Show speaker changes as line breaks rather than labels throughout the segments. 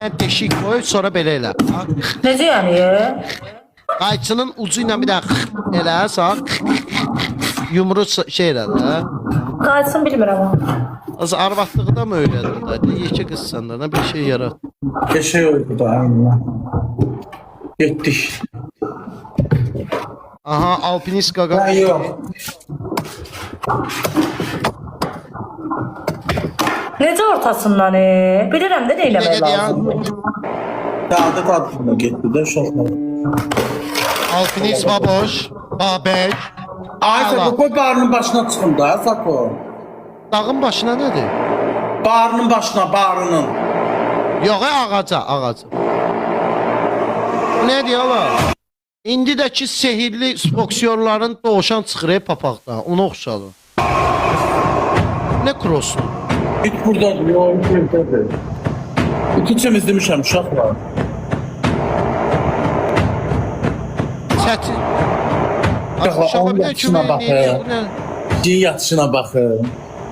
deşik koy, sonra belə elə.
Necə yəni?
Qayçının ucu ilə bir dənə elə sağ yumru şey elə də.
Qayçın bilmirəm ama.
Az arvatlığı da mı öyrəndin da? Yekə qız səndən bir şey yarat.
Şey oldu da aynen. Gittik.
Aha, alpinist qaqa.
Ben yok.
Necə ortasından bilirəm də nə eləmək lazımdır.
Kağıdı tadına gitti de uşaqlar.
Alpinist baboş, babək.
Ay
Allah.
Sako koy barının başına çıxın da Sako.
Dağın başına nədir?
Barının başına barının.
Yox, ağaca, ağaca. Nə deyirlər? İndidəki sehirli spoksyorların doğuşan çıxır papaqdan. Ona oxşadı. Nə kroslu?
İt buradadır, yox, it buradadır. İti temizlemişəm uşaqlar.
Çətin.
Yox, onun yatışına baxın. Cin yatışına baxın.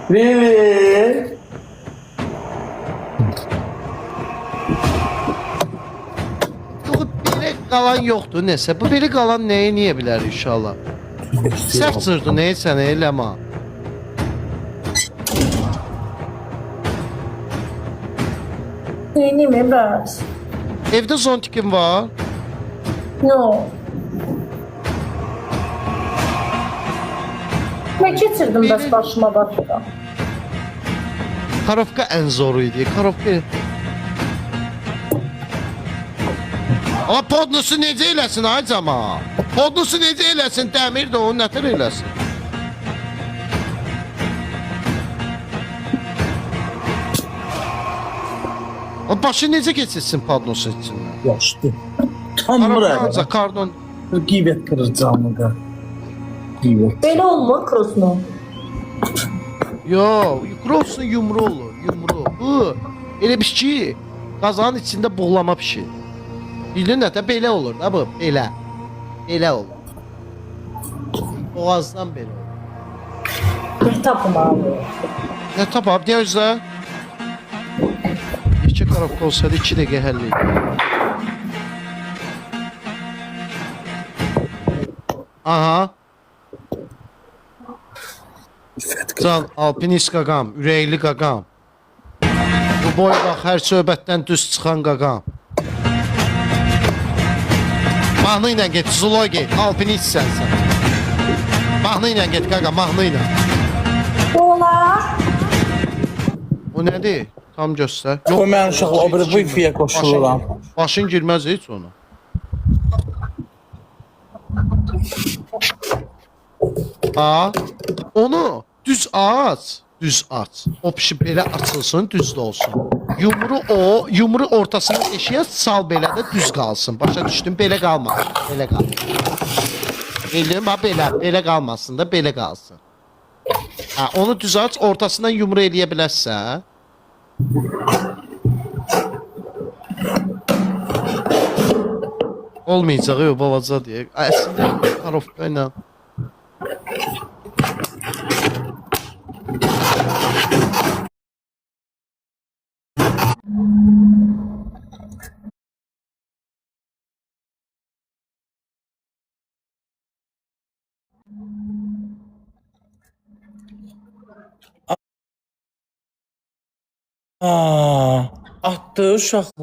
Ver.
Yox, belə qalan yoxdur nəsə. Bu belə qalan nəyə niyə bilər inşallah. Səhv cırdı nəyə sənə eləmə.
Yeni mi bəs?
Evdə zontikin var.
No. Nə keçirdim bəs başıma başıma?
Karovka ən zoru idi. Karovka. Ama podnusu necə eləsin ay cama? Podnusu necə eləsin? Dəmir də onu nətər eləsin? O başı necə keçirsin podnusu içindən?
Yaşdı. Tam
Karovka
buraya.
ancaq kardon.
Qeybət qıracağımı da. Qeybət.
Belə olmur krosnu.
Yo, krossun yumru olur. Yumru. Bu elə bir şey. Qazanın içində buğlama bir şey. Bildin nə də belə olur da bu. Belə. Belə olur. Boğazdan belə olur.
Bir tapım abi.
Nə tapab, deyə özə? İki karovka olsaydı 2 dəqiqə həll edir. Aha. Can, alpinist qaqam, ürəkli qaqam. Bu boy bax, hər söhbətdən düz çıxan qaqam. Mahnı ilə get, Zuloy get, alpinistsən sən. Mahnı ilə get qaqa, mahnı ilə.
Olar.
O nədir? Tam göstər.
Yox, mən uşaqlar o bir Wi-Fi-yə qoşuluram.
Başın girməz heç ona. A, onu düz aç, düz aç. O pişi belə açılsın, düz də olsun. Yumru ortasına eşiyə sal belə də düz qalsın. Başa düşdün, belə qalmaz. Belə qal. Bildin, bax belə qalmasın da, belə qalsın. Ha, onu düz aç, ortasından yumru eləyə bilərsən. Olmayacaq, yox, balaca deyək. Əslində, karovka ilə.
Atdı uşaqlar.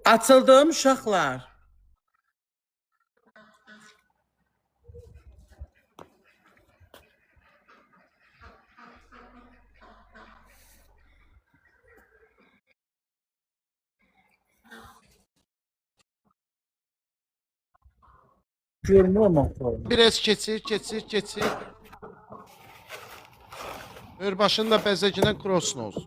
Açıldım uşaqlar. Görmürəm axı.
Biraz keçir. Örbaşın da bəzəkinə krossun olsun.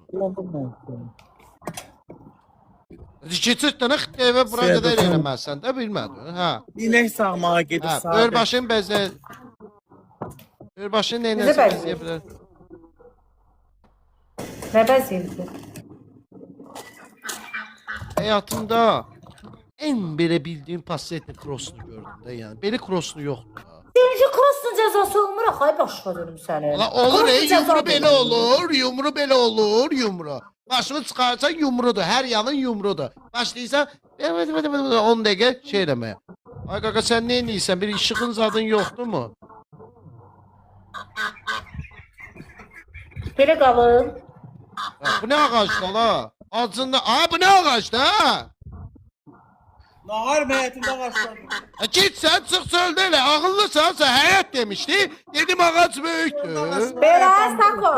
Keçir dənə xitəyə bura qədər eləməzsən də bilmədin. Hə.
İnək sağmağa gedir
Hə,
sadə.
örbaşın bəzə. Örbaşın nə
Bizə
nəsə
bəzəyir.
bəzəyə bilər.
Nə bəzəyirdi?
Həyatımda en belə bildiyim Passetti Cross'unu gördüm də yəni. Belə Cross'unu yoxdur.
Birinci Cross'un cəzası olmur axı, ay başqa dönüm sənin.
Valla olur
Cross'un cəzası
yumru belə
olmur.
olur, yumru belə olur, yumru. Başını çıxarsan yumrudur, hər yanın yumrudur. Başlayırsan 10 dəqiqə şey eləməyə. Ay qaqa sən nə edirsən? Bir işığın zadın yoxdur mu?
Belə qalın.
Bu nə ağacdır la? Acında, ay bu nə ağacdır ha?
Nahar məyətində başladı.
Git sən çıx çöldə elə, ağıllısan, sən həyat demişdi. Dedim ağac böyükdür.
Belə Sako.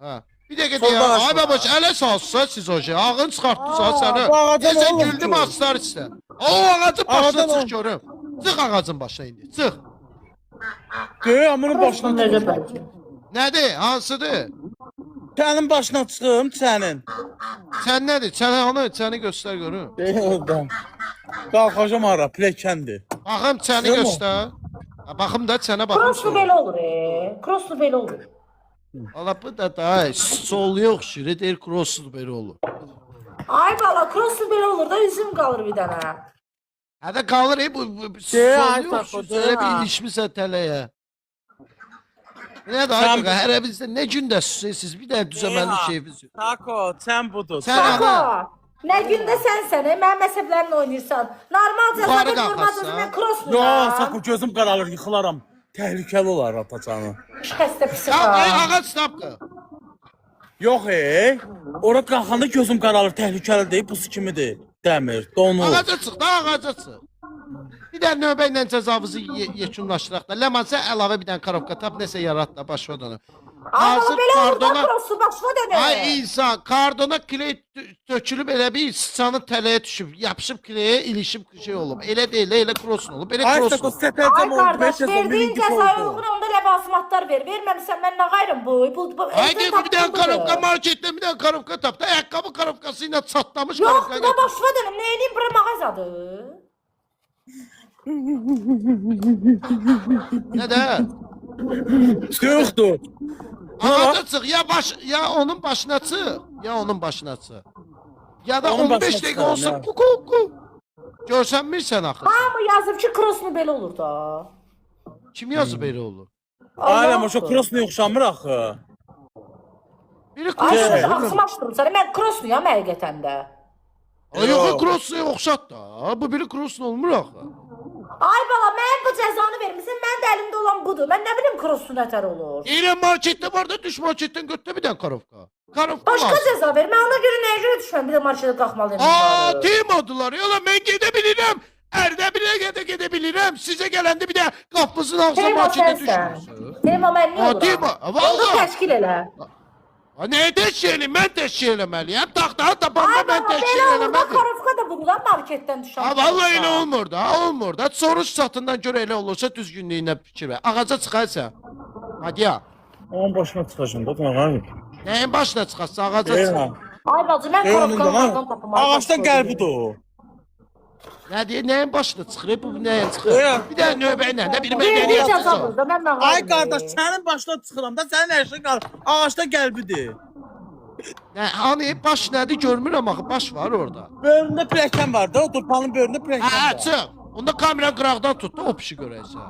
Ha. Bir dəqiqə deyə, ay babaş, ələ salsa siz o şey, ağın çıxartdınsa səni.
bu ağacın
Sən
olur
güldüm
ki.
aslar istə. O ağacın başına
Ağacın
çıx görüm. Çıx ağacın başına indi, çıx.
Göy amının
Cross'un
başına
necə
çıxım.
bəlkə?
Nədir, hansıdır?
Sənin başına çıxım, sənin.
Sən nədir, sən hanı, səni göstər görüm.
Oradan. Qalxacam ara, pləkəndir.
Baxım səni
Yox mu?
göstər. Ha, baxım da sənə baxım.
Cross'u belə olur, Cross'u belə olur.
Allah bu da da sol yox, deyir cross belə olur.
Ay bala, Cross'u belə olur da üzüm qalır bir dənə.
Hədə qalır bu
ay
sol
Sako,
yox, elə bir ilişmisən tələyə. Nə də
Sən-
artıq hər bizdə nə gündə siz bir dənə düzəmənli şeyimiz yox.
Tako, sən budur.
Sən
Sako,
ana.
nə gündə sənsən, mənim əsəblərimlə oynayırsan. Normal cəzadır,
Yuxarı
normal
qalxarsan.
cəzadır, mən Cross'u
Yo, Sako gözüm qaralır, yıxılaram. Təhlükəli olar atacanı.
Xəstə pis
Ay
ha.
ağac tapdı.
Yox ora qalxanda gözüm qaralır, təhlükəli deyil, buz kimidir. Dəmir, donur.
Ağaca çıx da ağaca çıx. Bir dənə növbə ilə cəzamızı yekunlaşdıraq da. Ləman sən əlavə bir dənə karovka tap, nəsə yarat da başa dönü.
Ay bala,
Hazır
belə olur da
kardona,
Cross'u başına dönür.
ay insan, kardona kley tökülüb elə bir sıçanın tələyə düşüb, yapışıb kleyə, ilişib şey olub. Elə deyil, elə crossun olub, belə
Ay
cross
Sako,
olub.
Ay
səpəcəm oldu,
qardaş,
5
verdiyin
birinci
cəzaya
oldu.
uyğun onda ləvazimatlar ver. Verməmisən mən nə qayrım bu?
Haydi bir dənə karovka marketdən bir dənə karovka tap da, ayaqqabı karovkası ilə çatlamış
Yox,
karovka
da
gətir.
başına dönüm. Nə edeyim, bura mağazadır.
Nə də?
Yoxdur.
Ağaca çıx, ya onun başına çıx, ya onun başına çıx. Ya da
Onun
15
başına
dəqiqə
çıxaram,
olsun,
ya.
ku. Görsənmirsən axı.
Hamı yazıb ki, Cross'u belə olur da.
Kim yazıb elə olur?
Ailəm o krosuna yoxşamır axı.
Biri
Ay,
cross.
Şey.
axsımışdırım səni. Mən Cross'luyam həqiqətən də.
Ay yox, cross-a oxşat da. Bu biri cross olmur axı.
Ay bala, mən bu cəzanı vermisən, mənim də əlimdə olan budur. Mən nə bilim Cross'u nətər olur.
Elə marketdə var da, düş marketdən götür bir dənə karovka. Karovka
Başqa
lazım.
cəza ver. Mən ona görə nəyə görə düşməm? Bir də marşada qalxmalıyım.
Aa, team adılar. Yola mən gedə bilirəm. Ərdəbilə gedə bilirəm. Sizə gələndə bir də qapısını ağzına
Tema
marketə
sənsən.
düşmürsün.
Tema mən niyə
Aa,
oluram?
Tema,
Onda
vallahi.
təşkil elə.
Ha, nəyə təşkil eləyim? Mən təşkil eləməliyəm. Taxtağı tapanda
Ay
mən
baba,
təşkil
belə olur da
eləmədim.
Karovka da bunu lan marketdən düşən.
Ha, vallahi elə olmur da, olmur da. Soruş satından görə elə olursa düzgünlüyünə fikir ver. Ağaca çıxarsa. Hadi ya.
Onun başına çıxacam da, tamam.
Nəyin başına çıxarsa ağaca çıx.
Eyvah.
Ay bacı, mən Karovkanı oradan tapım.
Ağaçdan qəlbidir o.
Nə deyir, nəyin başına çıxır, bu nəyin çıxır?
Eyvah.
Bir dənə növbə ilə də bir
Verdiyin
mədəniyyət
cəza
çıxır.
burada, mən nə
Ay qardaş, sənin başına çıxıram da, sənin hər şey qalır. Ağaçda qəlbidir.
Hani baş nədir görmürəm axı, baş var orada.
Böyründə pləkən var da, o turpanın böyründə pləkən
Hə,
var.
çıx. Onda kamera qıraqdan tut da o pişi görəysən.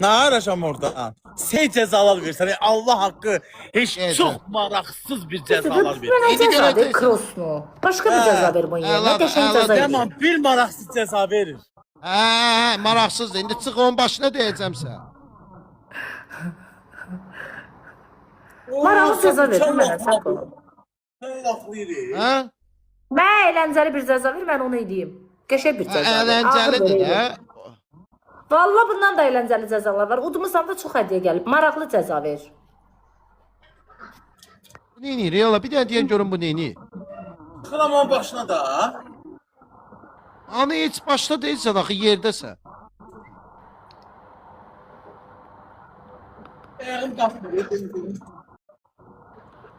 Nə arayacam orada? Şey cəzalar versən, Allah haqqı heç
Evet.
çox maraqsız bir cəzalar ver.
Mənə
İndi
cəza ver
görəcəksən.
Cross'unu. Başqa bir
Hə.
cəza ver bunun yerinə.
Əla-
Qəşəng
əla
cəza ver.
Tamam, bir maraqsız cəza verir.
Hə, maraqsızdır. İndi çıx onun başına deyəcəm sən.
Maraqlı cəza ver mənə, Sako.
Sən laflayırıq.
Hə?
Mən əyləncəli bir cəza ver, mən onu edeyim. Qəşəng bir cəza ver.
Əyləncəlidir
ağır
də.
vereyim. Valla bundan da əyləncəli cəzalar var. Udmusan da çox hədiyyə gəlib. Maraqlı cəza ver.
Bu neyini? Yola bir dənə deyən görün bu neyini.
Çıxıram onun başına da.
Ana heç başda deyilsən axı yerdəsən.
Ayağım qalxmır.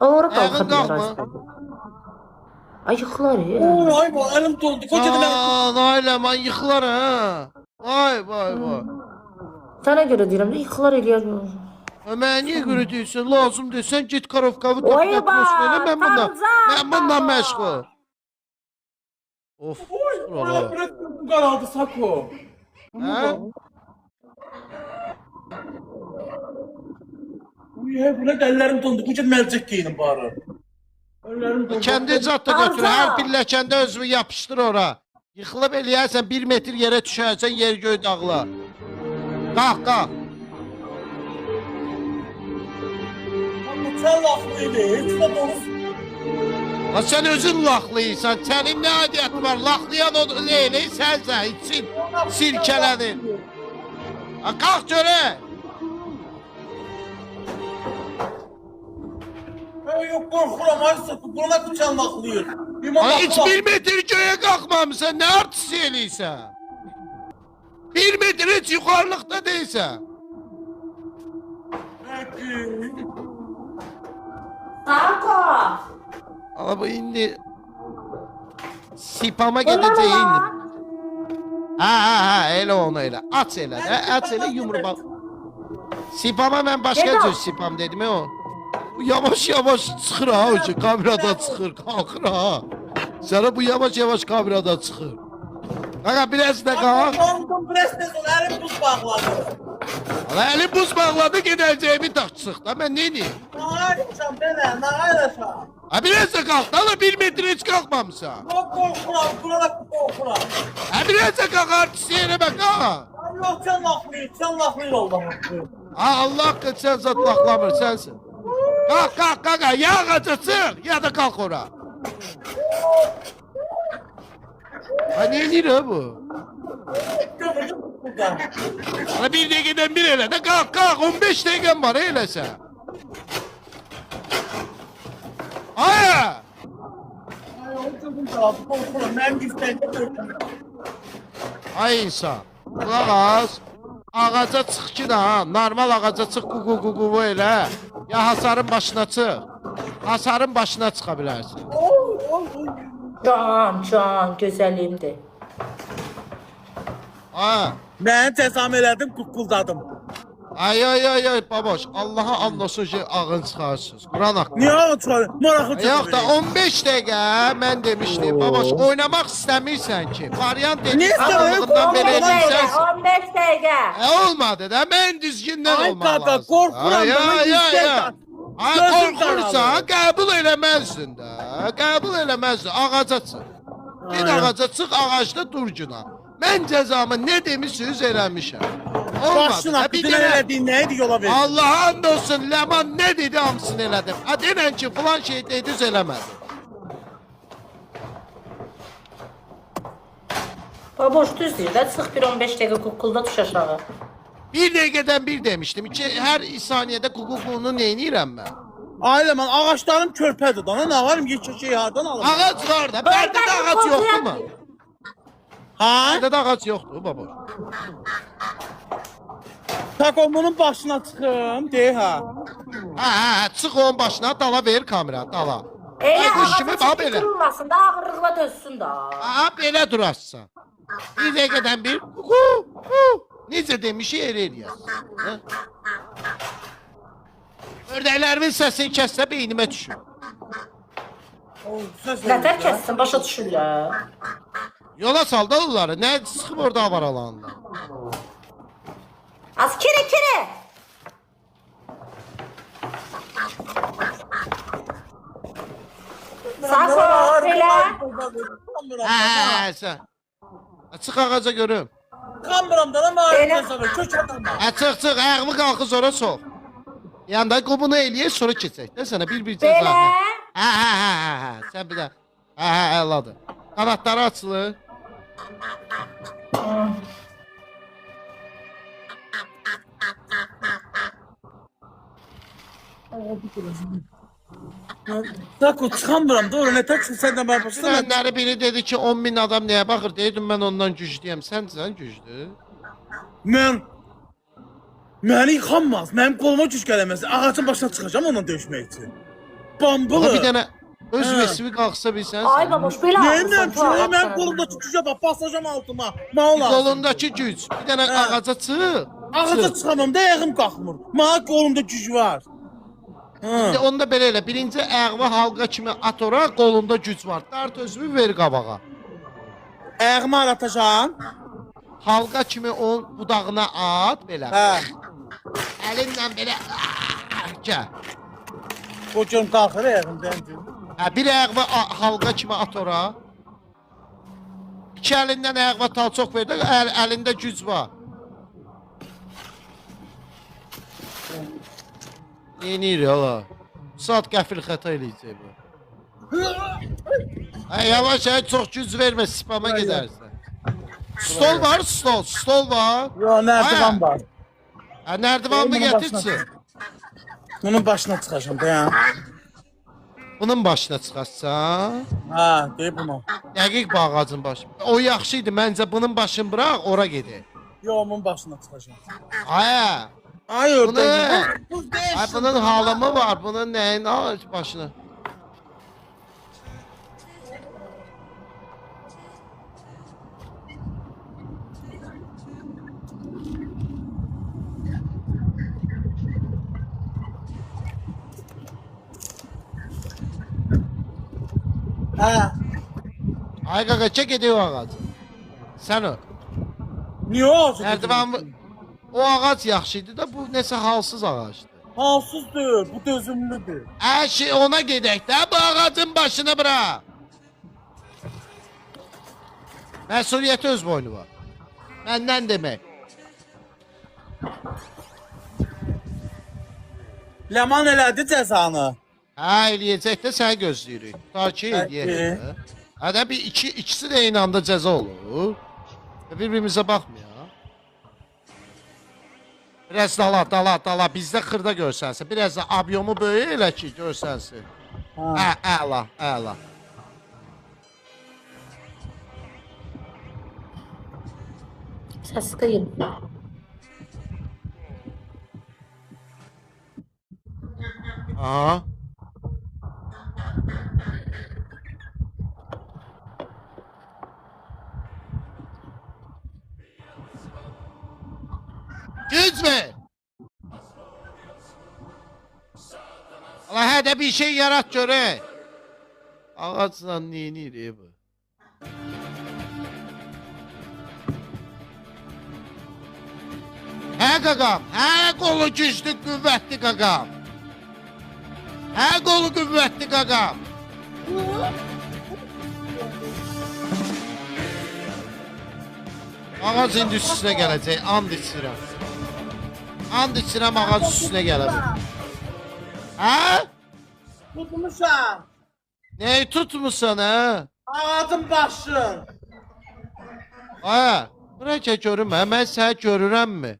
Ora
Ayağın
qalxa
qalxma.
bilər. Ay yıxılar ya.
Ay bu əlim doldu. Qoca dilə.
Ay ləman yıxılar ha. Vay vay vay.
Sənə görə deyirəm də yıxılar eləyər.
Mənə niyə görə deyirsən? Lazım deyirsən, get Karovkavı tap
Oy
yapıyorsun elə.
Tarzan,
Mən bundan
baba.
məşğul. Of.
Ola bırak gözüm karaldı Sako.
Hə?
Bu ne ellerim dondu. Bu git mercek giyin bari. Ellerim dondu.
Kendi icatda götür.
Tarzan.
Hər pilləkəndə özünü yapışdır ora. Yıxılıb eləyərsən 1 metr yerə düşərsən, yer göy dağlar. Qalx, qalx.
Ama sen laklıydı. Hiç de doğrusu.
Ha sən özün laxlıysan. Sənin nə adiyyəti var? Laxlayan o leyli sənsən. İçin sirkələdin. Ha qalx görək.
Yok korkuram. Ay Sako. Buna sen laklıyır.
Ha heç 1 metr göyə qalxmamısan. Nə artist eləyirsən? 1 metr heç yuxarılıqda deyilsən.
Sako.
Ama bu indi Sipama gedəcək indi. Ha, elə onu elə. Aç elə də, aç elə yumru bax. Sipama mən başqa
Gedək.
cür sipam dedim o. Bu yavaş yavaş çıxır ha, o ki, kamerada çıxır, qalxır ha. Sənə bu yavaş yavaş kamerada çıxır. Qaqa biraz da qalx.
Korktum prestes ol. Elim buz bağladı.
Ala əli buz bağladı, gedəcəyimi taxsıq da, mən neyini?
Nağaylaşam bene. Nağaylaşam.
Ha biraz da qalx, da 1 metr heç qalxmamısan.
Çok korkuram. Buna korkuram.
Ha biraz da qalx, artist yerə bak ha.
Yok sen laklıyır. Sen laklıyır oldum.
Ha Allah haqqı sən zat laxlamır, sənsin. Qalx, qalx, qaqa, ya ağaca çıx, ya da qalx ora. Ha, ne edir ha bu?
Gömücüm burada.
Hala bir dəqiqədən bir elə də, qalx, qalx, 15 dəqiqən var, eləsə. Aya!
Ay gözüm karaldı. Korkuram. Ben gizlendim.
Ay insan, qulaq az. Ağaca çıx ki da, normal ağaca çıx, ququ elə. Ya hasarın başına çıx. Hasarın başına çıxa bilərsin.
Can, gözəlimdir.
Ha.
Ben cezam elədim, kukuldadım.
Ay, baboş, Allaha and olsun ki, ağın çıxarsınız. Quran haqqı.
Niye ağır çıkarıyor? Maraqlı
Yox da 15 dəqiqə mən demişdim. Baboş, oynamaq istəmirsən ki. Variant
Niyə
dedim.
istəmirəm?
Sağlığından
15
belə
dəqiqə,
eləyirsən.
15 dəqiqə.
Olmadı da, mən düzgündən
Ay
olmaq
qaqa,
lazım.
qorxuram,
Ay,
bana
ay,
yüzdən
ay. Ay,
gözüm
qorxursan,
qaralır.
qəbul eləməzdin də. Qəbul eləməzdin, ağaca çıx. Ged
Ay.
ağaca çıx, ağacda dur günah. Mən cəzamı nə demişsiniz eləmişəm. Olmadı
Başın
da,
haqqı
bir
dinən
dənə...
elədiyin nəydi yola ver?
Allaha and olsun, Ləman nə dedi hamısını elədim. Ha denən ki, filan şey dediniz eləmədim.
Baboş düz deyir də, çıx bir 15 dəqiqə kukulda düş aşağı.
Bir dəqiqədən bir demişdim. Hər saniyədə ququnu neynirəm mən?
Ailə mən ağaçlarım körpədir da. Nə varım şey hardan alım?
Ağac var da. Bərdədə ağac yoxdur mu?
Ha?
Bərdədə ağac yoxdur baba.
Takomunun başına çıxım, de ha.
Ha, çıx onun başına, dala ver kamera, dala.
Elə
Ay, quş kimi
ağaca
bax
çəkib
belə.
durmasın da, ağırlıqla dözsün da.
Ha, belə durarsan. Bir dəqiqədən bir. Necə demişik elə eləyəsən. Ördəklərimin səsini kəssə beynimə düşür.
Nətər kəssin, başa düşürlər.
Yola sal da onları. Nə sıxıb orada avaralandı.
Az kiri. Sağ sol, belə.
Hə, sən. Çıx ağaca görüm.
Kamıram da lan
Elə.
mağarı cezabı. Köçədən var.
Çıx, ayağımı qalxı sonra sox. Yanda qubunu eləyək, sonra keçək. Də sənə bir cəza.
Belə.
Hə. Sən bir də. Hə, əladır. Qanatları açılır.
Tako çıxamıram da ora nə tək sən də mən başına.
Dünənləri biri dedi ki 10 min adam nəyə baxır? Deyirdim mən ondan güclüyəm. Sən güclü.
Məni yıxanmaz. Mənim qoluma güc gələməz. Ağacın başına çıxacağam onunla döyüşmək üçün. Bambılı.
Bir dənə öz
Hə.
vəsivi qalxsa bilsən.
Ay baboş, belə
Neyimdən ki,
ağırsan.
mənim qolumdakı gücə bax, basacağam altıma. Mal lazım.
Qolundakı güc. Bir dənə
Hə.
ağaca çıx.
Ağaca çıxamam da ayağım qalxmır. Mənə qolumda güc var.
İndi onda belə elə. Birinci ayağını halqa kimi at ora, qolunda güc var. Dart özünü ver qabağa.
Ayağımı aratacağam.
Halqa kimi onun budağına at belə.
Hə.
Əlinlə belə gəl.
O gün qalxır ayağımdan.
Hə, bir ayağını halqa kimi at ora. İki əlindən ayağına talçoq ver də, əlində güc var. Yenir hala. Saat qəfil xəta eləyəcək bu. Hə, yavaş çox güc vermə, spama gedərsən. Stol var, stol var.
Yo, nərdivan var.
Hə, nərdivan mı gətirsin?
Bunun başına çıxacağım, dayan.
Bunun başına çıxarsan.
Ha, deyib bunu.
Dəqiq bu ağacın başı. O yaxşı idi, məncə bunun başını bıraq, ora gedir.
Yo, onun başına çıxacağım.
Ay,
Ay, orada.
ay bunun halımı var, bunun nəyin başına?
Hə.
Ay qaqa, çək ediyor o ağacı. Sən o.
Niyə ağacı?
Nərdivan o ağac yaxşı idi da bu nəsə halsız ağacdır.
Halsızdır, bu dözümlüdür.
Şey ona gedək də bu ağacın başını bırak. Məsuliyyəti öz boynu var. Məndən demək.
Ləman elədi cəzanı.
Hə, eləyəcək də səni gözləyirik. Ta ki eləyək. Hədə bir ikisi də eyni anda cəza olur. Bir-birimizə baxmıyor. Biraz dala, bizdə xırda görsənsin. Biraz da abyomu böyük elə ki, görsənsin. Hə, əla.
Səs qıyım.
Aha. Güc ver. Allah hədə bir şey yarat görək. Ağacla neyini bu? Hə qaqam, hə qolu güclü, qüvvətli qaqam. Hə qolu qüvvətli qaqam. Ağac indi üstünə gələcək, and içirəm. And içirəm ağac üstünə gələcək. Hə?
Tutmuşam.
Neyi tutmuşsan hə?
Ağacın başı.
Hə? Bura gəl görüm, mən səni görürəmmi?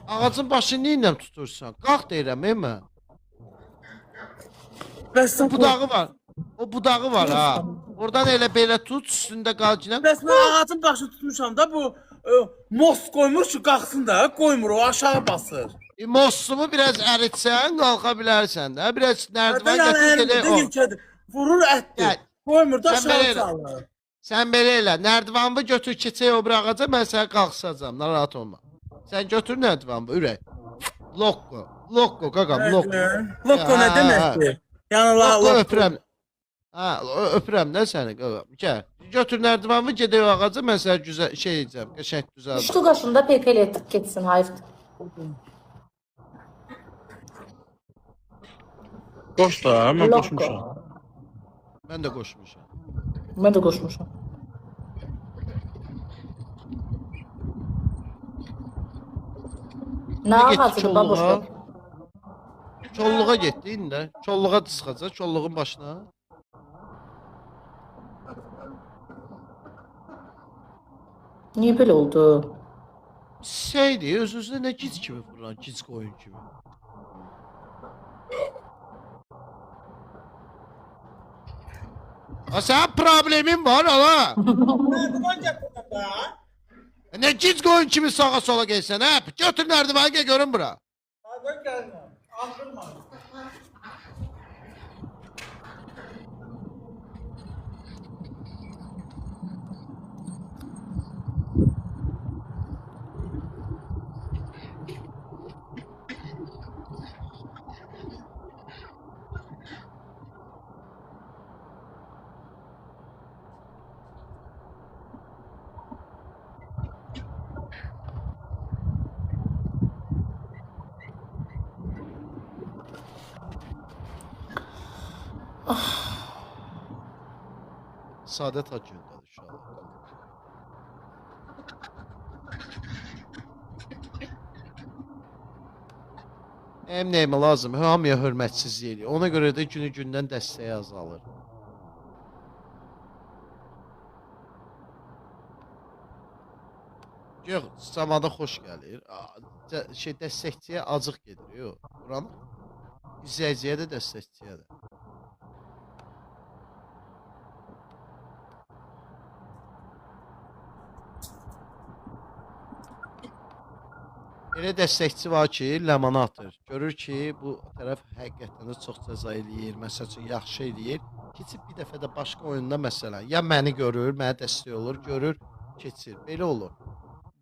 Ağacın başını ilə tutursan? Qalx deyirəm, mən.
Bəs
O budağı var. O budağı var ha. Oradan elə belə tut, üstündə qalcına.
Bəs mən ağacın başını tutmuşam da bu most qoymur ki, qalxsın da, qoymur, o aşağı basır.
Mostumu biraz əritsən, qalxa bilərsən də. Biraz nərdivan gətir
Əlimdə
elə o.
yekədir. Vurur ətdir.
Gəl.
Qoymur da
Sən belə
aşağı
elə.
salır.
Sən belə elə, nərdivanı götür keçək o bir ağaca, mən səni qalxsacam, narahat olma. Sən götür nərdivanı, ürək. Lokko, qaqam, lokko.
Lokko nə
Hə,
deməkdir? Yəni
Lokko
lokko.
öpürəm. Hə, öpürəm də səni, qaqam. Gəl. Götür nərdivanı, gedək o ağaca, mən səni güzel şey edəcəm, qəşəng düzəldəcəm.
Üçlü qaşında PP elektrik getsin, hayır.
Qoş da, mən
Lokko.
qoşmuşam.
Mən də qoşmuşam.
Mən də qoşmuşam. Nə
Getdi
ağacıdır baboş?
kolluğa. Kolluğa getdi indi. Kolluğa çıxacaq, kolluğun başına.
Niyə belə oldu?
Şeydi, öz-özünə nə gic kimi vurulan, gic qoyun kimi. Ha, sənin problemin var hala.
Nərdivan gətirdim da.
Ne gic qoyun kimi sağa sola gelsən, hə? Götür nərdivanı gəl görün bura.
Nərdivan gəlmə. Aldırma.
Sadət Hacı'ndadır uşaqlar. Hem neyime lazım? Hamıya hörmətsizlik eləyir. Ona görə də günü-gündən dəstəyi azalır. Yox, samada xoş gəlir. Şey, dəstəkçiyə acıq gedir. Yox, buranı izləyiciyə də, dəstəkçiyə də. Elə dəstəkçi var ki, ləmanı atır. Görür ki, bu tərəf həqiqətən də çox cəza eləyir, məsəl üçün yaxşı eləyir. Keçib bir dəfə də başqa oyunda məsələn, ya məni görür, mənə dəstək olur, görür, keçir. Belə olur.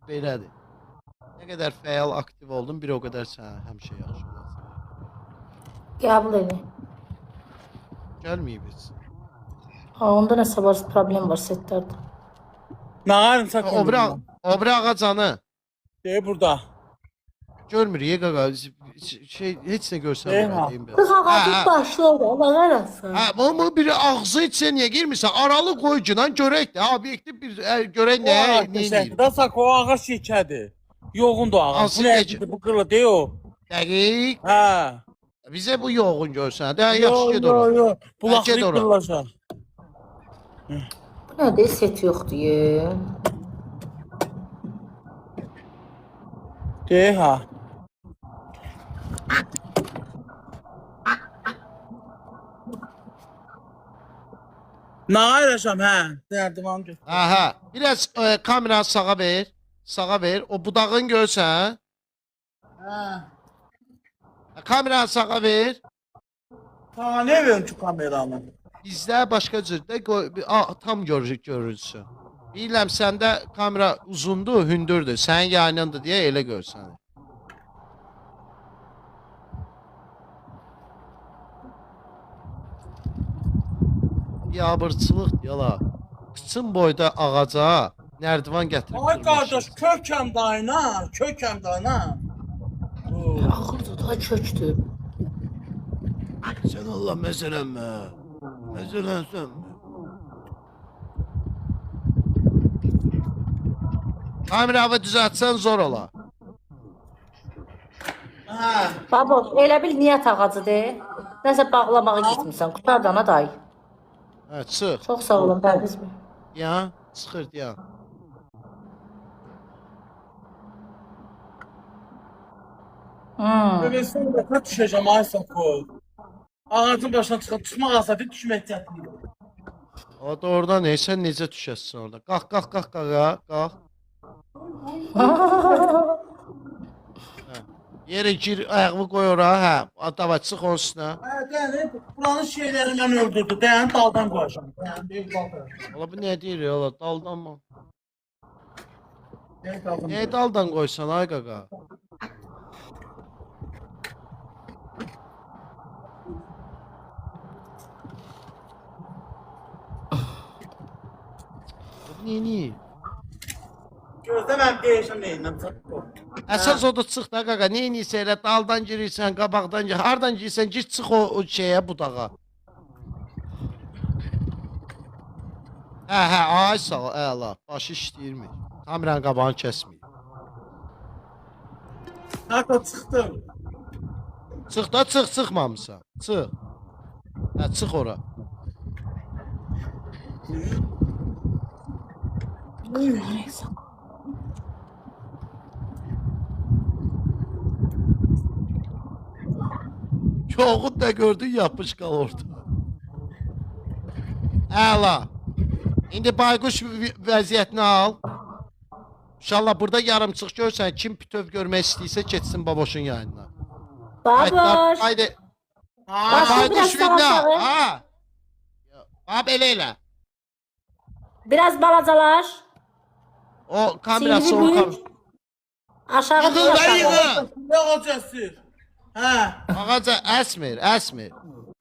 Belədir. Nə qədər fəal, aktiv oldun, bir o qədər sən həmişə yaxşı olacaq.
Qəbul edin.
Gəlməyib heç.
Ha, onda nəsə var, problem var setlərdə.
Nə qarın sakın.
O biri ağacanı.
Deyir burada.
Görmür, qaqa, şey, heç nə görsənmir.
Qız ağacın başları, bağarası.
Hə, bunu biri ağzı içə niyə girmirsən? Aralı qoy günan görək də, obyektiv bir görək nə edir.
Da sak o ağac şirkədir. Yoğundur ağac.
Hansı
Bu
gecə?
nədir? Bu qırlı deyil o.
Dəqiq.
Hə.
Bizə bu yoğun görsən. Də yaxşı ged ora.
Bulaqlayıb
ora.
qırılacaq.
Bu nədir? Set yoxdur.
Deyir ha. Nə ayıracam hə? Dərdivan götür.
Hə. Biraz kameranı sağa ver. Sağa ver. O budağın görsən.
Hə.
Kameranı sağa ver.
Ha, ne verin ki kameramı?
Bizdə başqa cürdə tam görünsün. Bilirəm səndə kamera uzundur, hündürdür. Sənin yayınındır deyə elə görsən. Biabırçılıq yala. Kıçın boyda ağaca nərdivan gətirib.
Ay qardaş, kökəm dayına, kökəm dayına.
Axırda da köktür.
Sən Allah məzələnmə. Məzələnsən. Kameramı düzəltsən zor ola.
Hə.
Baba, elə bil niyyət ağacıdır. Nəsə bağlamağa gitmirsən, qutardana dayı.
Hə, çıx.
Çox sağ olun, Pərviz bəy.
Ya, çıxır ya.
Bebesin de kaç düşeceğim ay sakol. Ağacın başına çıxıb düşmək asadı düşmək çətindir.
O da orada neysə necə düşəsən orada. Qalx, qalx, qalx, qaqa, qalx. Yerə gir, ayağımı qoy ora, hə. Adava çıx onun üstünə.
Hə, yəni buranın şeyləri mən öldürdü. Dayan daldan qoyacağam. Dayan bir daldan.
Ola bu nə deyir ya, ola daldan mı?
Dayan daldan.
Niyə daldan qoysan ay qaqa? Nini?
Gözdə mən deyişəm neyinəm çatdı.
Əsas o da çıx da qaqa. Neyinsə elə daldan girirsən, qabaqdan gir. Hardan girsən, gir çıx o şeyə, budağa. Hə, ay sağ ol, əla. Başı işləyirmi? Kameranın qabağını kəsməyib.
Hatta çıxdım.
Çıx da, çıx, çıxmamısan. Çıx. Hə, çıx ora. Yoğun da gördün yapışqal orada. Əla. İndi bayquş vəziyyətini al. İnşallah burada yarımçıq görsən, kim bütöv görmək istəyirsə keçsin baboşun yayınına.
Baboş.
Haydi.
Başını
Bayquş
biraz
vidna.
sağa
Ha. Bax elə elə.
Biraz balacalar.
O kamerası
Sivri
o
büyük.
kam.
Aşağı
Yığıl
bir
da
aşağı.
yığıl.
Ne olacaqsın? Hə.
Ağaca əsmir, əsmir.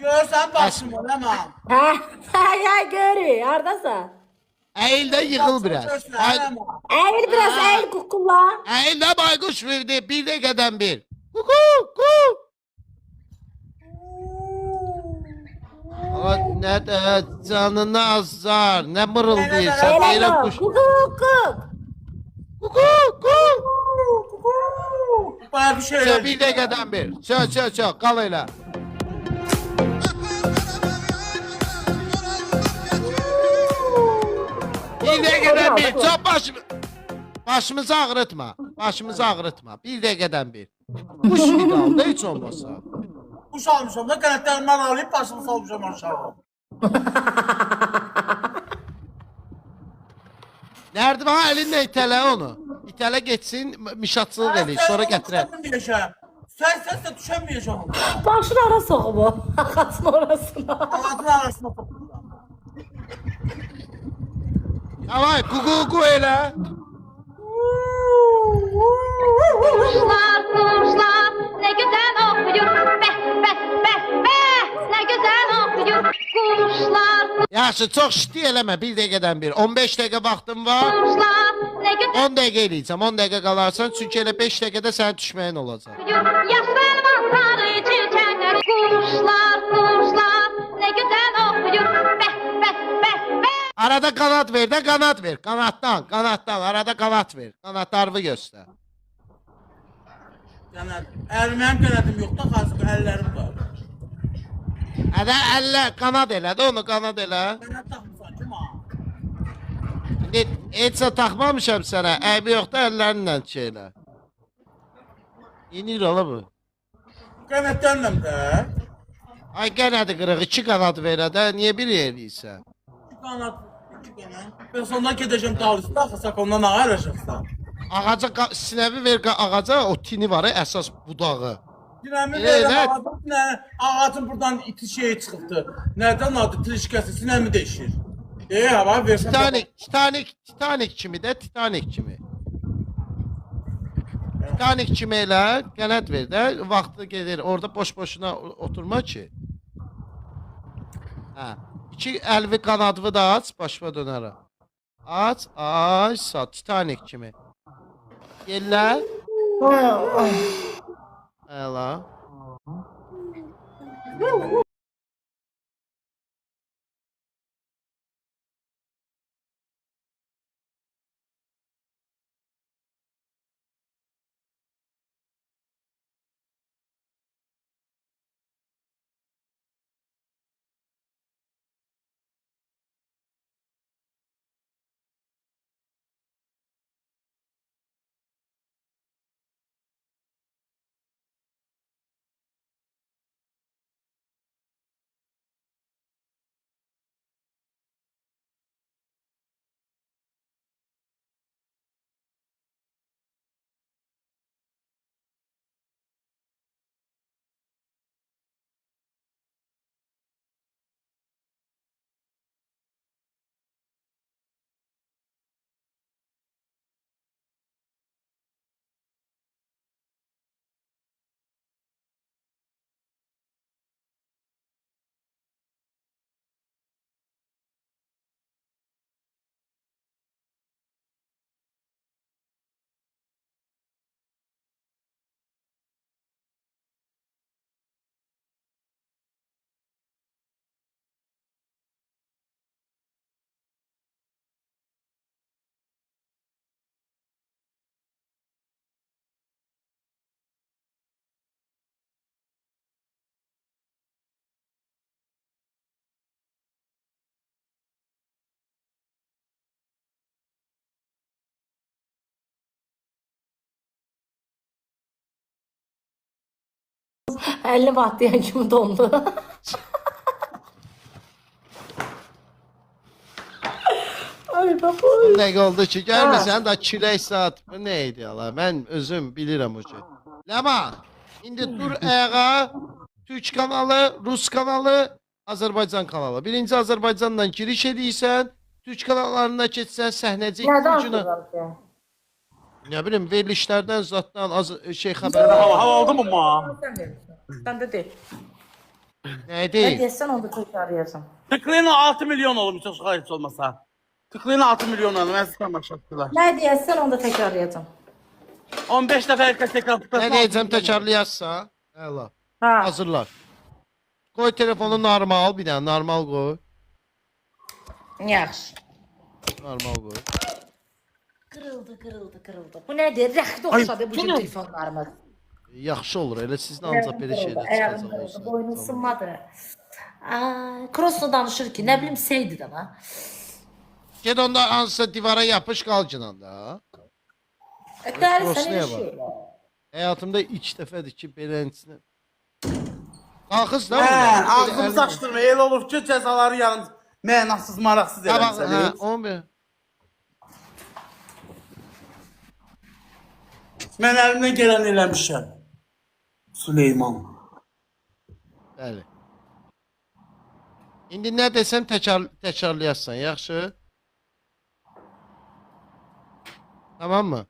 Görsən başım ol hemen.
Ha, görü. Hardasan?
Əyil də yığıl biraz. Ay-
Eğil biraz, eğil kukulla.
Əyil də bayquş verdi, bir dəqiqədən bir. Kuku, ku. Nə də canını azar, nə mırıldayırsan,
Elə
deyirəm
yox.
quş.
Ququk.
Baya bir şey
Sən bir dəqiqədən bir. Çö, qal elə. Bir dəqiqədən bir. Çox başımızı ağrıtma. Başımızı ağrıtma. Bir dəqiqədən bir. Quş vidalda heç olmasa.
Kuş almışam da qənətlərimdən alayıb başımı salmışam aşağı.
Nərdivan əlinlə itələ onu. İtələ getsin, mişatçılıq eləyir, sonra gətirər.
Sen de düşemeyeceğim.
Başını ara soğum o. Ağacın orasına.
Ağzının arasına toplayacağım.
Davay, ququ elə.
Kuşlar, kuşlar ne güzel okuyor. Beh, beh, beh, beh, ne güzel okuyor. Kuşlar,
Yaxşı, çox şiti eləmə, bir dəqiqədən bir. 15 dəqiqə vaxtım var.
kuşlar ne güzel
10 dəqiqə eləyəcəm, 10 dəqiqə qalarsan, çünki elə 5 dəqiqədə sənin düşməyin olacaq.
okuyor. Yaş elmasları çiçekler. Kuşlar, kuşlar ne güzel okuyor. Beh, beh, beh, beh.
Arada qanat ver də, qanat ver. Qanatdan, arada qanat ver. Qanatlarını göstər.
Yani mənim qənətim yox da, xasıb əllərim var.
Hədə əllə, qanat elə də, onu qanat elə.
Qənət taxmısan kim ha?
Heç taxmamışam sənə, əybi yox da əllərinlə şey elə. İnir ola bu.
Qənətlərlə də.
Ay qənədi qırıq, 2 qanat verə də, niyə bir eləyirsən?
İki qanat, iki qanat. Ben sondan gedəcəm dağılışda, axısak ondan ağa ərəşəksən.
Ağaca, sinəvi ver ağaca, o tini var, əsas budağı.
Sinəmi
Elə.
verirəm ağacın, ağacın buradan iti şeyi çıxıbdı. Nədən adı trişkəsi, sinəmi değişir. Hava versən.
Titanic kimi də, Titanic kimi. Titanic kimi elə, qənət ver də, vaxtı gedir, orada boş-boşuna oturma ki. Hə, 2 əlvi qanadını da aç, başıma dönərəm. Aç, ay, sağ, Titanic kimi. Yellə. Əla.
Əlini vatlayan kimi dondu. Ay baba.
Nə oldu ki, gəlməsən də çilək saat. Bu nə idi ala? Mən özüm bilirəm o ki. Ləman, indi dur ayağa. Türk kanalı, Rus kanalı, Azərbaycan kanalı. Birinci Azərbaycandan giriş edirsən, Türk kanallarına keçsən səhnəcik
Nədən
gücünə.
danışırsan?
Nə bilim, verilişlərdən zatdan şey xəbərlər.
Hava oldu mu ma?
Sən də deyil.
Nə
Nə
deyil?
deyəsən onu da təkrarlayasın.
Tıklayın 6 milyon olmuş çok şahit olmasa. Tıklayın 6 milyon olmuş. Ben sizden başlattılar.
Nə deyəsən onu da təkrarlayacağım.
15 defa herkes tekrar
Nə deyəcəm təkrarlayarsa? Əla.
Ha.
Hazırlar. Qoy telefonu normal, bir dənə normal qoy.
Yaxşı.
Normal qoy.
Qırıldı. Bu nədir? Rəxtə
Ay,
oxşadı bu
bu
gün
nə?
telefonlarımız.
Yaxşı olur, elə sizin ancaq belə şeylər
Ayağım
çıxacaq
qırıldı,
olsun.
boynum sınmadı. Crossla danışır ki, nə bilim seydi də ha.
Get onda hansısa divara yapış qalcınan da.
Dəri
Cross
sən
nəyə
elə şey.
Həyatımda ilk dəfədir ki, beləsinə. Qalxız da.
Hə, ağzımızı açdırma. Elə olur ki, cəzaları yarım mənasız, maraqsız
Hə,
eləmişsən.
onu bir.
Mən əlimdən gələn eləmişəm. Süleyman.
Bəli. İndi nə desəm təkrarlayarsan, yaxşı? Tamam mı?